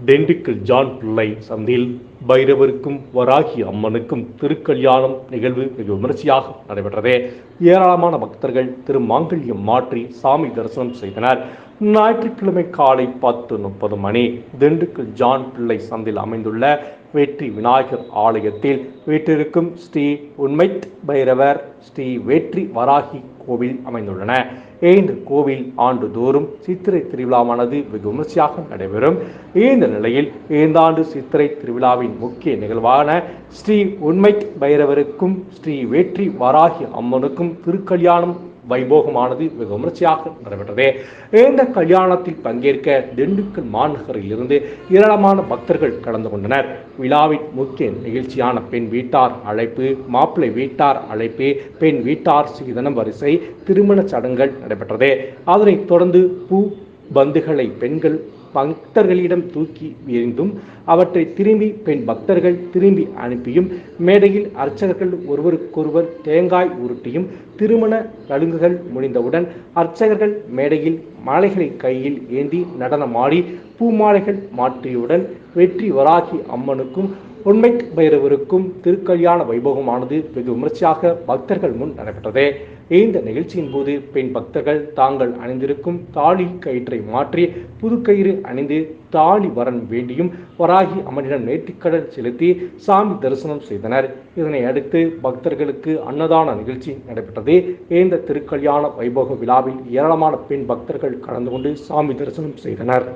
Dindigul John பிள்ளை சந்தியில் பைரவருக்கும் வராகி அம்மனுக்கும் திருக்கல்யாணம் நிகழ்வு மிக விமரிசையாக நடைபெற்றது. ஏராளமான பக்தர்கள் திருமாங்கல்யம் மாற்றி சாமி தரிசனம் செய்தனர். ஞாயிற்றுக்கிழமை காலை 10:30 மணி திண்டுக்கல் ஜான் பிள்ளை சந்தில் அமைந்துள்ள வெற்றி விநாயகர் ஆலயத்தில் வீற்றிருக்கும் ஸ்ரீ உண்மைத் பைரவர், ஸ்ரீ வெற்றி வராகி கோவில் அமைந்துள்ளன. இந்த கோவில் ஆண்டுதோறும் சித்திரை திருவிழாவானது வெகு விமர்சையாக நடைபெறும். இந்த நிலையில் இந்த ஆண்டு சித்திரை திருவிழாவின் முக்கிய நிகழ்வான ஸ்ரீ உண்மைத் பைரவருக்கும் ஸ்ரீ வெற்றி வராகி அம்மனுக்கும் திருக்கல்யாணம் வைபோகமானது வெகு விமர்சையாக நடைபெற்றது. இந்த கல்யாணத்தில் பங்கேற்க திண்டுக்கல் மாநகரில் இருந்து ஏராளமான பக்தர்கள் கலந்து கொண்டனர். விழாவின் முக்கிய நிகழ்ச்சியான பெண் வீட்டார் அழைப்பு, மாப்பிள்ளை வீட்டார் அழைப்பு, பெண் வீட்டார் சீதனம் வரிசை, திருமண சடங்குகள் நடைபெற்றது. அதனைத் தொடர்ந்து பூ பந்துகளை பெண்கள் பக்தர்களிடம் தூக்கி எறிந்தும் அவற்றை திரும்பி பெண் பக்தர்கள் திரும்பி அனுப்பியும் மேடையில் அர்ச்சகர்கள் ஒருவருக்கொருவர் தேங்காய் உருட்டியும் திருமண நலுங்குகள் முடிந்தவுடன் அர்ச்சகர்கள் மேடையில் மாலைகளை கையில் ஏந்தி நடனமாடி பூமாலைகள் மாற்றியுடன் வெற்றி வராகி அம்மனுக்கும் உண்மைத் பைரவருக்கும் திருக்கல்யாண வைபோகமானது வெகு விமர்சையாக பக்தர்கள் முன் நடைபெற்றது. இந்த நிகழ்ச்சியின் போது பெண் பக்தர்கள் தாங்கள் அணிந்திருக்கும் தாலி கயிற்றை மாற்றி புதுக்கயிறு அணிந்து தாலி வரன் வேண்டியும் வராகி அம்மனிடம் நேர்த்திக்கடன் செலுத்தி சாமி தரிசனம் செய்தனர். இதனை அடுத்து பக்தர்களுக்கு அன்னதான நிகழ்ச்சி நடைபெற்றது. இந்த திருக்கல்யாண வைபோக விழாவில் ஏராளமான பெண் பக்தர்கள் கலந்து கொண்டு சாமி தரிசனம் செய்தனர்.